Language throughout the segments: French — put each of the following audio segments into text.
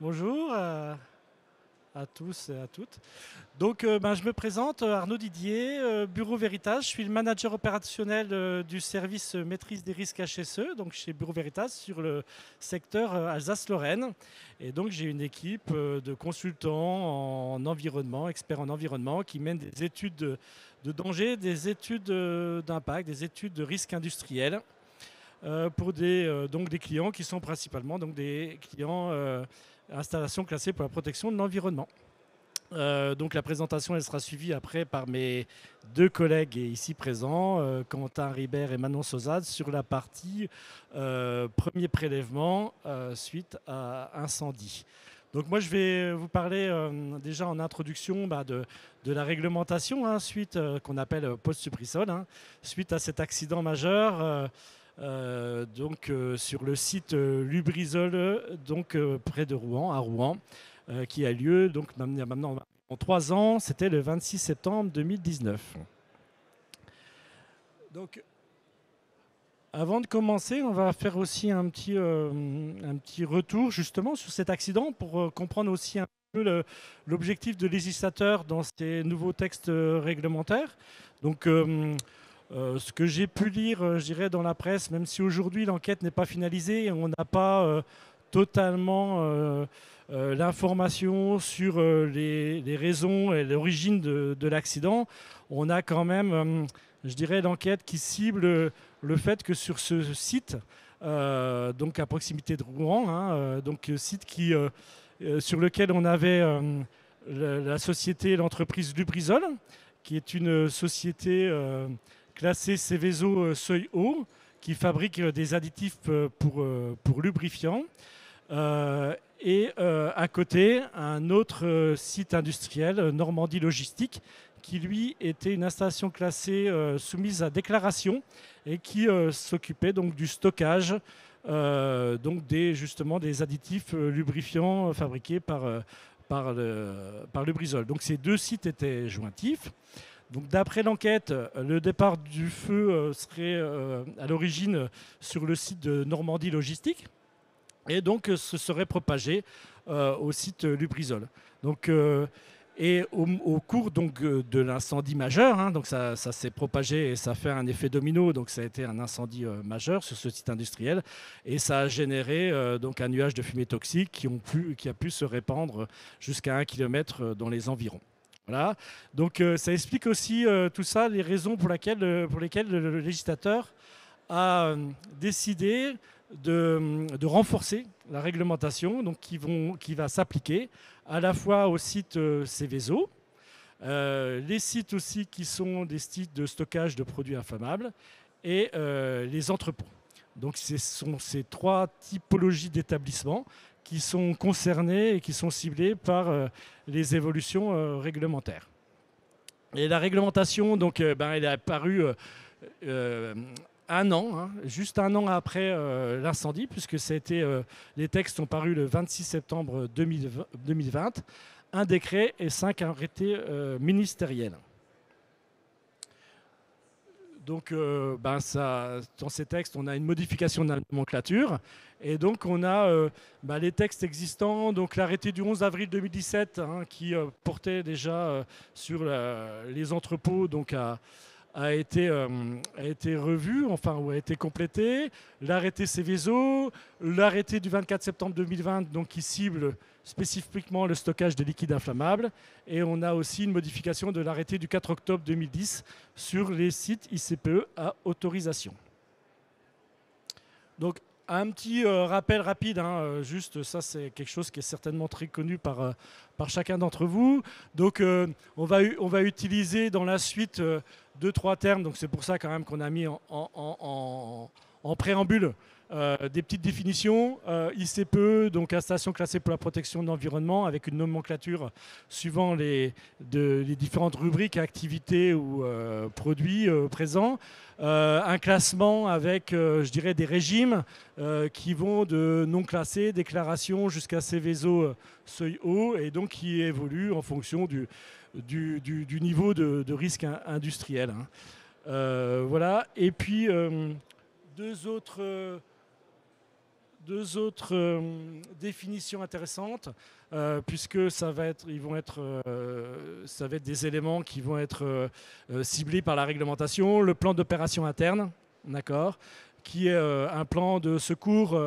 Bonjour à tous et à toutes. Donc, je me présente, Arnaud Didier, Bureau Veritas. Je suis le manager opérationnel du service maîtrise des risques HSE, donc chez Bureau Veritas, sur le secteur Alsace-Lorraine. Et donc, j'ai une équipe de consultants en environnement, experts en environnement, qui mènent des études de danger, des études d'impact, des études de risques industriels pour donc des clients qui sont principalement donc des clients installations classées pour la protection de l'environnement. Donc la présentation elle sera suivie après par mes deux collègues ici présents, Quentin Ribert et Manon Sauzade, sur la partie premier prélèvement suite à incendie. Donc moi je vais vous parler déjà en introduction de la réglementation suite qu'on appelle post-suprisol, suite à cet accident majeur. Sur le site Lubrizol, près de Rouen, à Rouen, qui a lieu donc maintenant en 3 ans, c'était le 26 septembre 2019. Donc, avant de commencer, on va faire aussi un petit retour justement sur cet accident pour comprendre aussi un peu l'objectif de législateur dans ces nouveaux textes réglementaires. Donc, ce que j'ai pu lire, je dirais, dans la presse, même si aujourd'hui l'enquête n'est pas finalisée, on n'a pas totalement l'information sur les raisons et l'origine de l'accident. On a quand même, je dirais, l'enquête qui cible le fait que sur ce site, donc à proximité de Rouen, site sur lequel on avait la société, l'entreprise Lubrizol, qui est une société classée Seveso seuil haut, qui fabrique des additifs pour lubrifiants. À côté, un autre site industriel, Normandie Logistique, qui lui était une installation classée soumise à déclaration et qui s'occupait donc du stockage justement des additifs lubrifiants fabriqués par Lubrizol. Donc ces deux sites étaient jointifs. Donc, d'après l'enquête, le départ du feu serait à l'origine sur le site de Normandie Logistique et donc se serait propagé au site Lubrizol. Donc, au cours de l'incendie majeur, donc ça s'est propagé et ça fait un effet domino, donc ça a été un incendie majeur sur ce site industriel et ça a généré donc un nuage de fumée toxique qui a pu se répandre jusqu'à 1 kilomètre dans les environs. Voilà. Donc ça explique aussi tout ça, les raisons pour lesquelles le législateur a décidé de renforcer la réglementation donc qui va s'appliquer à la fois aux sites Seveso, les sites aussi qui sont des sites de stockage de produits inflammables et les entrepôts. Donc ce sont ces trois typologies d'établissements qui sont concernés et qui sont ciblés par les évolutions réglementaires. Et la réglementation, donc, elle est apparue juste un an après l'incendie, puisque les textes sont parus le 26 septembre 2020, un décret et 5 arrêtés ministériels. Donc, dans ces textes, on a une modification de la nomenclature. Et donc, on a les textes existants. Donc, l'arrêté du 11 avril 2017, qui portait déjà sur les entrepôts, donc a été revu, ou a été complété. L'arrêté Seveso, l'arrêté du 24 septembre 2020, donc, qui cible spécifiquement le stockage de liquides inflammables. Et on a aussi une modification de l'arrêté du 4 octobre 2010 sur les sites ICPE à autorisation. Donc, un petit rappel rapide, juste ça c'est quelque chose qui est certainement très connu par chacun d'entre vous. Donc on va utiliser dans la suite 2-3 termes, donc c'est pour ça quand même qu'on a mis en préambule des petites définitions. ICPE, donc installation classée pour la protection de l'environnement, avec une nomenclature suivant les différentes rubriques, activités ou produits présents. Un classement avec, je dirais, des régimes qui vont de non classé, déclaration, jusqu'à Seveso seuil haut, et donc qui évoluent en fonction du niveau de risque industriel. Voilà. Et puis, deux autres deux autres définitions intéressantes, puisque ça va être des éléments qui vont être ciblés par la réglementation. Le plan d'opération interne, d'accord, qui est un plan de secours.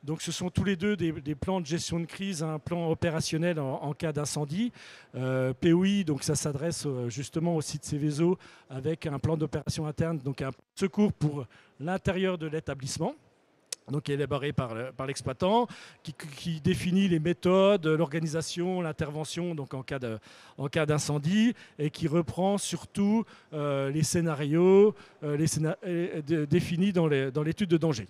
Donc ce sont tous les deux des plans de gestion de crise, un plan opérationnel en cas d'incendie. POI, donc ça s'adresse justement au site Seveso avec un plan d'opération interne, donc un secours pour l'intérieur de l'établissement, donc élaboré par l'exploitant, qui définit les méthodes, l'organisation, l'intervention donc en cas d'incendie, et qui reprend surtout les scénarios définis dans l'étude de danger.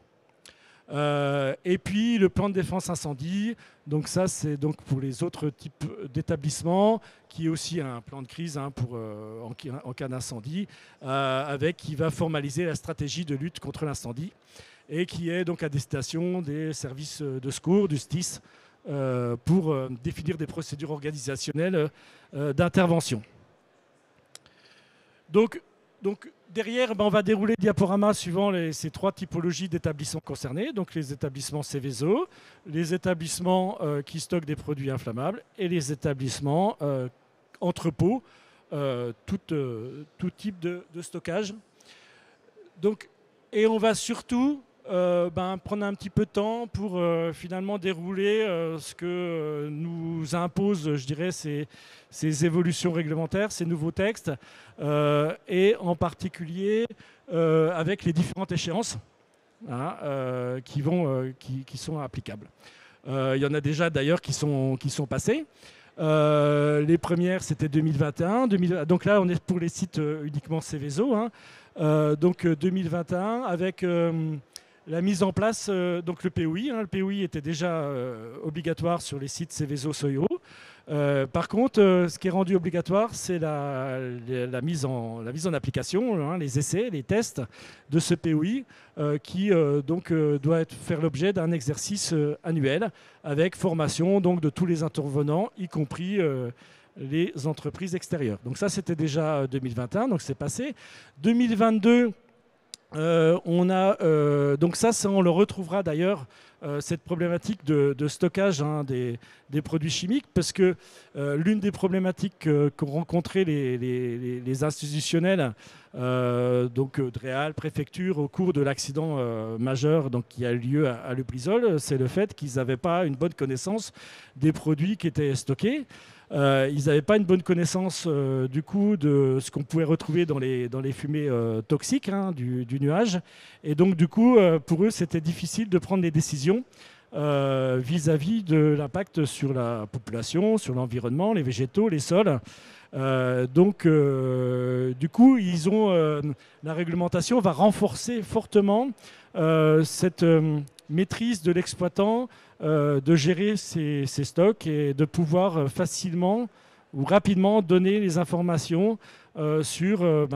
Et puis le plan de défense incendie, donc ça c'est donc pour les autres types d'établissements, qui est aussi un plan de crise en cas d'incendie, qui va formaliser la stratégie de lutte contre l'incendie, et qui est donc à destination des services de secours, du STIS, pour définir des procédures organisationnelles d'intervention. Donc derrière, on va dérouler le diaporama suivant ces trois typologies d'établissements concernés. Donc les établissements Seveso, les établissements qui stockent des produits inflammables et les établissements entrepôts, tout type de stockage. Donc, et on va surtout prendre un petit peu de temps pour finalement dérouler ce que nous imposent, je dirais, ces évolutions réglementaires, ces nouveaux textes, et en particulier avec les différentes échéances qui sont applicables. Il y en a déjà d'ailleurs qui sont passées. Les premières, c'était 2021. Donc là, on est pour les sites uniquement Seveso. Donc 2021 avec la mise en place, donc le POI. Le POI était déjà obligatoire sur les sites Seveso Soyo. Par contre, ce qui est rendu obligatoire, c'est la mise en application, les essais, les tests de ce POI, qui doit faire l'objet d'un exercice annuel avec formation donc, de tous les intervenants, y compris les entreprises extérieures. Donc ça, c'était déjà 2021, donc c'est passé. 2022, donc ça, on le retrouvera d'ailleurs, cette problématique de stockage des produits chimiques, parce que l'une des problématiques qu'ont rencontrées les institutionnels, donc DREAL, préfecture, au cours de l'accident majeur qui a eu lieu à Lubrizol, c'est le fait qu'ils n'avaient pas une bonne connaissance des produits qui étaient stockés. Ils n'avaient pas une bonne connaissance du coup de ce qu'on pouvait retrouver dans les fumées toxiques du nuage. Et donc du coup, pour eux, c'était difficile de prendre des décisions vis-à-vis de l'impact sur la population, sur l'environnement, les végétaux, les sols. Du coup, la réglementation va renforcer fortement cette maîtrise de l'exploitant, de gérer ses stocks et de pouvoir facilement ou rapidement donner les informations sur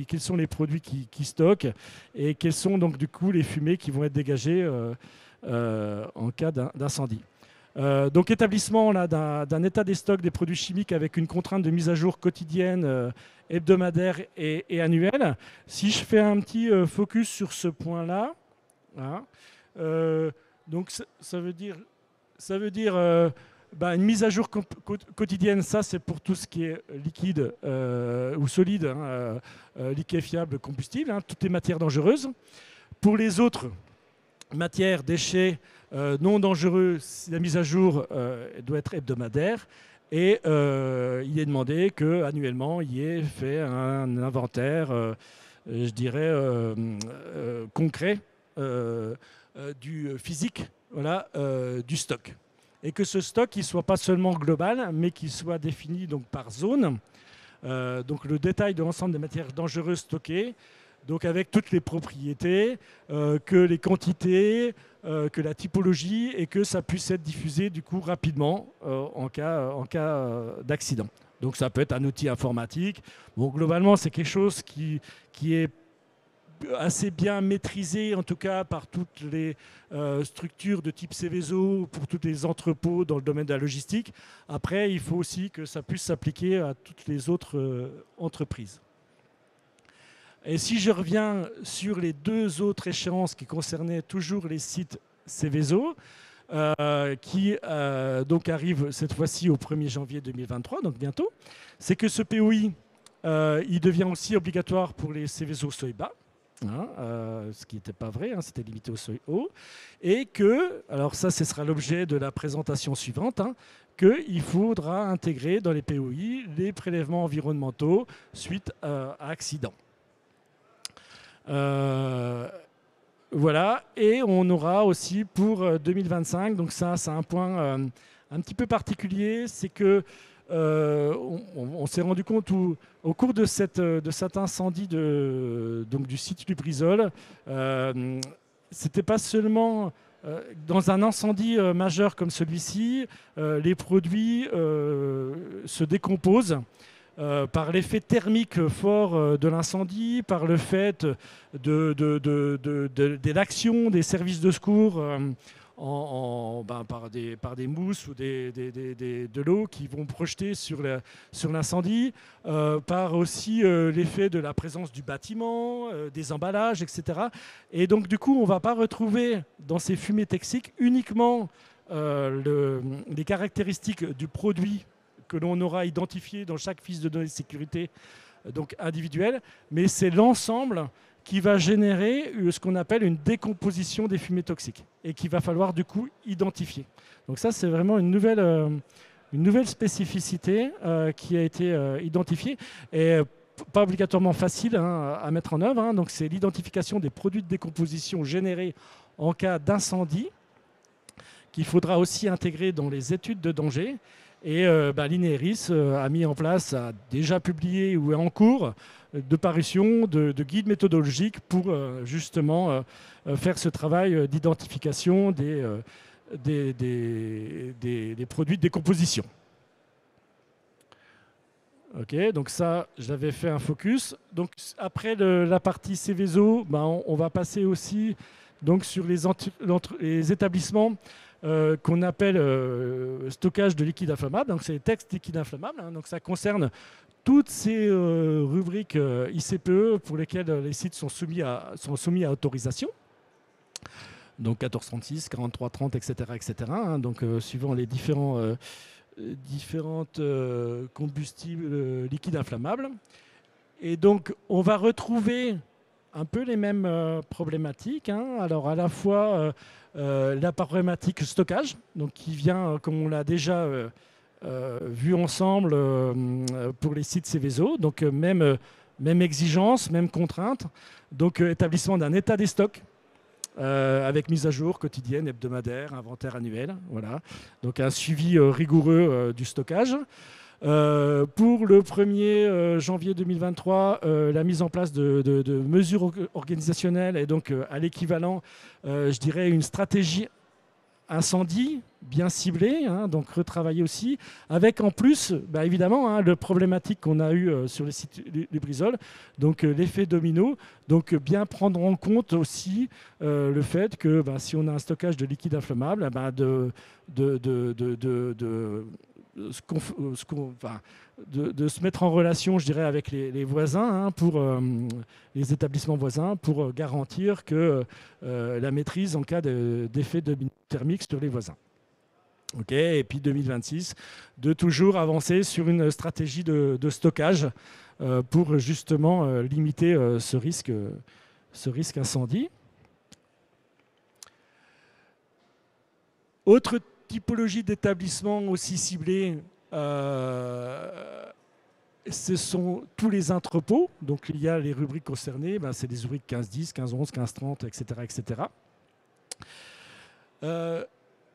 quels sont les produits qui stockent et quelles sont donc du coup les fumées qui vont être dégagées en cas d'incendie. Donc établissement d'un état des stocks des produits chimiques avec une contrainte de mise à jour quotidienne, hebdomadaire et annuelle. Si je fais un petit focus sur ce point-là, donc ça veut dire une mise à jour quotidienne, ça c'est pour tout ce qui est liquide ou solide, liquéfiable, combustible, toutes les matières dangereuses. Pour les autres matières, déchets non dangereux, la mise à jour doit être hebdomadaire, et il est demandé qu'annuellement il y ait fait un inventaire, je dirais, concret du physique, du stock. Et que ce stock ne soit pas seulement global, mais qu'il soit défini donc, par zone. Donc le détail de l'ensemble des matières dangereuses stockées, donc avec toutes les propriétés, que les quantités, que la typologie, et que ça puisse être diffusé du coup rapidement en cas d'accident. Donc ça peut être un outil informatique. Bon, globalement, c'est quelque chose qui est assez bien maîtrisé, en tout cas par toutes les structures de type Seveso, pour tous les entrepôts dans le domaine de la logistique. Après, il faut aussi que ça puisse s'appliquer à toutes les autres entreprises. Et si je reviens sur les deux autres échéances qui concernaient toujours les sites Céveso, qui donc arrive cette fois-ci au 1er janvier 2023, donc bientôt, c'est que ce POI, il devient aussi obligatoire pour les Céveso seuil bas, hein, ce qui n'était pas vrai, hein, c'était limité au seuil haut, et que, alors ça, ce sera l'objet de la présentation suivante, hein, qu'il faudra intégrer dans les POI les prélèvements environnementaux suite à accident. Voilà, et on aura aussi pour 2025, donc ça c'est un point un petit peu particulier, c'est que on s'est rendu compte au cours de cet incendie donc du site Lubrizol, c'était pas seulement dans un incendie majeur comme celui-ci, les produits se décomposent. Par l'effet thermique fort de l'incendie, par le fait de l'action des services de secours par des mousses ou de l'eau qui vont projeter sur l'incendie, par aussi l'effet de la présence du bâtiment, des emballages, etc. Et donc du coup, on ne va pas retrouver dans ces fumées toxiques uniquement les caractéristiques du produit que l'on aura identifié dans chaque fiche de données de sécurité donc individuelle, mais c'est l'ensemble qui va générer ce qu'on appelle une décomposition des fumées toxiques et qu'il va falloir du coup identifier. Donc ça, c'est vraiment une nouvelle spécificité qui a été identifiée et pas obligatoirement facile à mettre en œuvre. Donc c'est l'identification des produits de décomposition générés en cas d'incendie qu'il faudra aussi intégrer dans les études de danger. Et l'INERIS a mis en place, a déjà publié ou est en cours de parution de guides méthodologiques pour justement faire ce travail d'identification des produits de décomposition. Ok, donc ça, j'avais fait un focus. Donc après la partie Céveso, on va passer aussi donc, sur les établissements qu'on appelle stockage de liquide inflammable. Donc c'est les textes liquides inflammables. Donc ça concerne toutes ces rubriques ICPE pour lesquelles les sites sont soumis à autorisation. Donc 1436, 4330, etc. etc. Donc suivant les différentes combustibles liquides inflammables. Et donc on va retrouver un peu les mêmes problématiques. Alors à la fois la problématique stockage, donc qui vient, comme on l'a déjà vu ensemble pour les sites Céveso, donc même exigence, même contrainte. Donc établissement d'un état des stocks avec mise à jour quotidienne, hebdomadaire, inventaire annuel. Voilà. Donc un suivi rigoureux du stockage. Pour le 1er janvier 2023, la mise en place de mesures organisationnelles et donc à l'équivalent, je dirais, une stratégie incendie bien ciblée, donc retravaillée aussi, avec en plus, évidemment, le problématique qu'on a eu sur le site Lubrizol, donc l'effet domino, donc bien prendre en compte aussi le fait que si on a un stockage de liquide inflammable, de se mettre en relation, je dirais, avec les voisins, pour les établissements voisins, pour garantir que la maîtrise en cas d'effet thermique sur les voisins. Et puis 2026, de toujours avancer sur une stratégie de stockage pour justement limiter ce risque incendie. Autre typologie d'établissement aussi ciblée, ce sont tous les entrepôts. Donc il y a les rubriques concernées, c'est les rubriques 1510, 1511, 1530, etc. etc.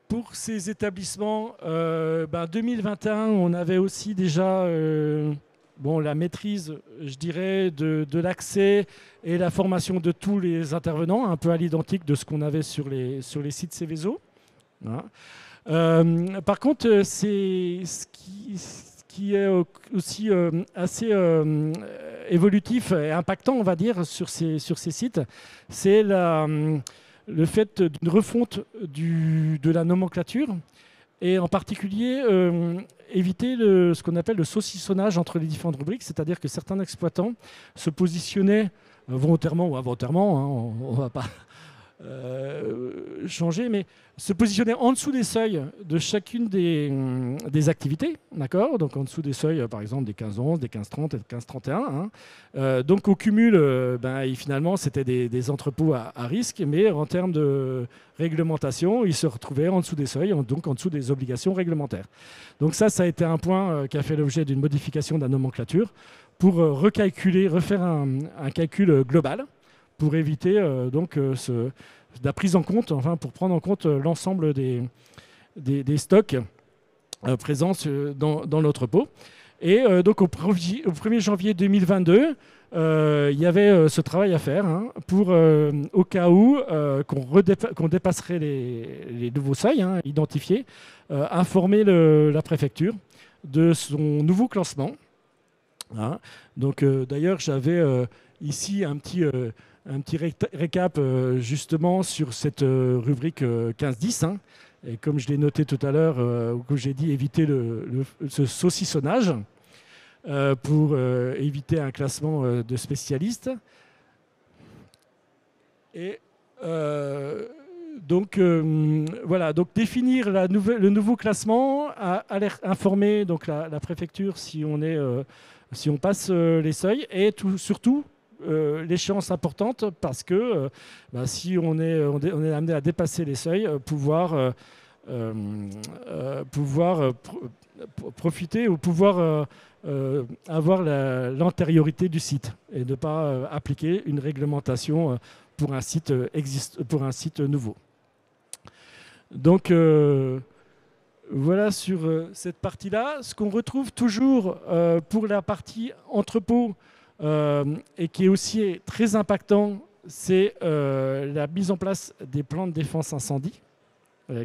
Pour ces établissements, 2021, on avait aussi déjà la maîtrise, je dirais, de l'accès et la formation de tous les intervenants, un peu à l'identique de ce qu'on avait sur les sites Céveso. Voilà. Par contre, c'est ce qui est aussi assez évolutif et impactant, on va dire, sur ces sites, c'est le fait d'une refonte de la nomenclature et en particulier éviter ce qu'on appelle le saucissonnage entre les différentes rubriques, c'est-à-dire que certains exploitants se positionnaient volontairement ou involontairement, on va pas changer, mais se positionner en dessous des seuils de chacune des activités, d'accord? Donc en dessous des seuils, par exemple, des 15-11, des 15-30 et des 15-31. Hein. Donc au cumul, finalement, c'était des entrepôts à risque, mais en termes de réglementation, ils se retrouvaient en dessous des seuils, donc en dessous des obligations réglementaires. Donc ça a été un point qui a fait l'objet d'une modification de la nomenclature pour refaire un calcul global, pour éviter la prise en compte, enfin pour prendre en compte l'ensemble des stocks présents dans l'entrepôt. Et donc au 1er janvier 2022, il y avait ce travail à faire pour, au cas où qu'on dépasserait les nouveaux seuils identifiés, informer la préfecture de son nouveau classement. Hein. Donc d'ailleurs, j'avais ici un petit récap justement sur cette rubrique 15-10. Hein. Et comme je l'ai noté tout à l'heure, comme j'ai dit, éviter ce saucissonnage pour éviter un classement de spécialistes. Et donc voilà, donc définir le nouveau classement, informer donc la préfecture si on passe les seuils, et surtout l'échéance importante, parce que si on est amené à dépasser les seuils, pouvoir profiter ou pouvoir avoir l'antériorité du site et ne pas appliquer une réglementation pour un site nouveau. Donc voilà sur cette partie-là. Ce qu'on retrouve toujours pour la partie entrepôt, et qui est aussi très impactant, c'est la mise en place des plans de défense incendie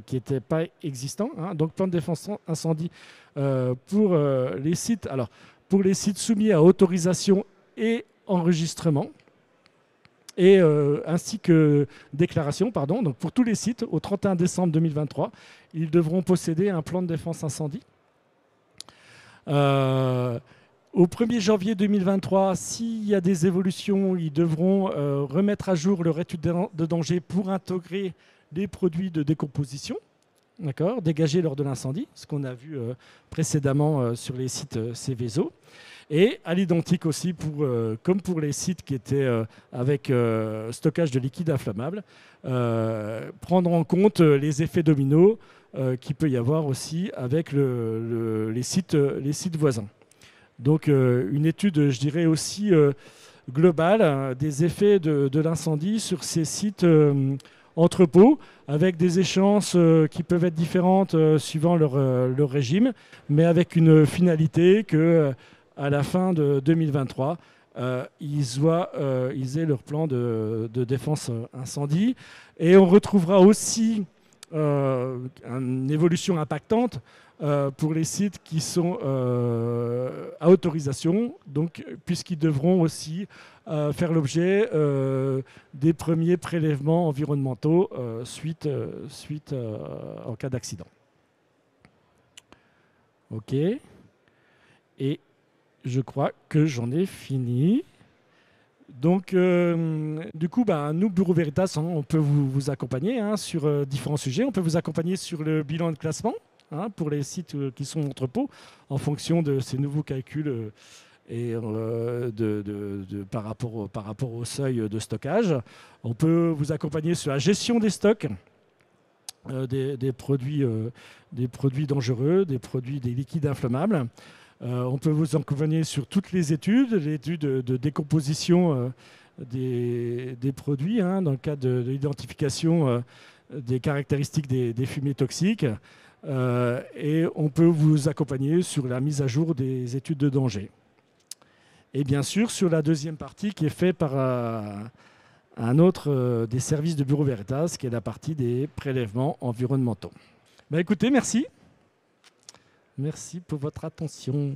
qui n'étaient pas existants. Hein. Donc, plan de défense incendie pour les sites. Alors, pour les sites soumis à autorisation et enregistrement, et ainsi que déclaration, pardon. Donc, pour tous les sites, au 31 décembre 2023, ils devront posséder un plan de défense incendie. Au 1er janvier 2023, s'il y a des évolutions, ils devront remettre à jour leur étude de danger pour intégrer les produits de décomposition, dégagés lors de l'incendie, ce qu'on a vu précédemment sur les sites Céveso. Et à l'identique aussi, comme pour les sites qui étaient avec stockage de liquide inflammable, prendre en compte les effets dominos qu'il peut y avoir aussi avec les sites voisins. Donc une étude, je dirais aussi globale, des effets de l'incendie sur ces sites entrepôts, avec des échéances qui peuvent être différentes suivant leur régime, mais avec une finalité que à la fin de 2023, ils aient leur plan de défense incendie. Et on retrouvera aussi une évolution impactante pour les sites qui sont à autorisation, donc, puisqu'ils devront aussi faire l'objet des premiers prélèvements environnementaux suite en cas d'accident. OK. Et je crois que j'en ai fini. Donc, du coup, nous, Bureau Veritas, on peut vous accompagner sur différents sujets. On peut vous accompagner sur le bilan de classement pour les sites qui sont entrepôts, en fonction de ces nouveaux calculs et par rapport au seuil de stockage. On peut vous accompagner sur la gestion des stocks, des produits dangereux, des liquides inflammables. On peut vous accompagner sur toutes les études de décomposition des produits, dans le cadre de l'identification des caractéristiques des fumées toxiques. Et on peut vous accompagner sur la mise à jour des études de danger. Et bien sûr, sur la deuxième partie qui est faite par un autre des services de Bureau Veritas, qui est la partie des prélèvements environnementaux. Écoutez, merci. Merci pour votre attention.